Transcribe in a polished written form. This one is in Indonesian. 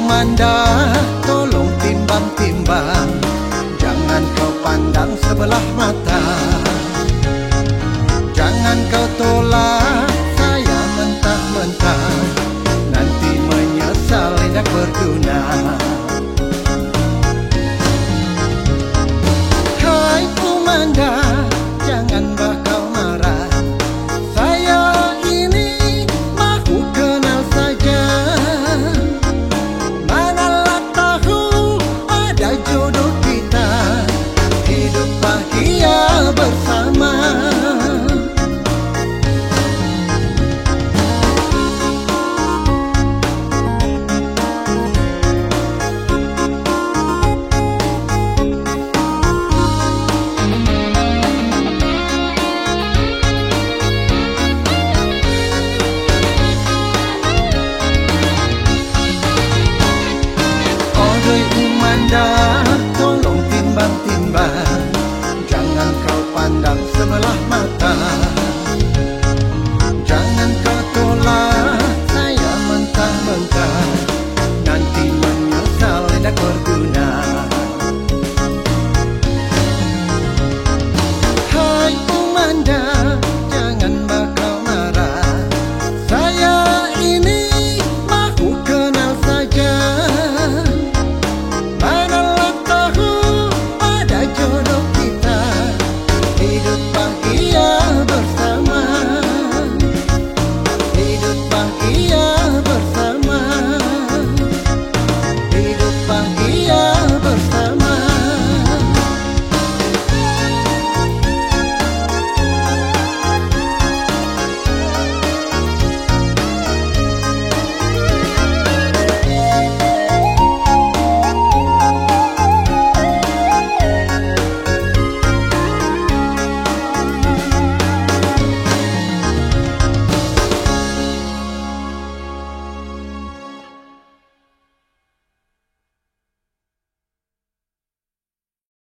Umanda, tolong timbang-timbang, jangan kau pandang sebelah mata. Jangan kau tolak saya mentah-mentah, nanti menyesal tidak berguna. Hai Umanda, jangan bakal marah, saya ini mahu kenal saja. Manalah tahu ada jodoh kita, hidup bahagia bersama. Umanda, tolong timbang-timbang, jangan kau pandang sebelah mata.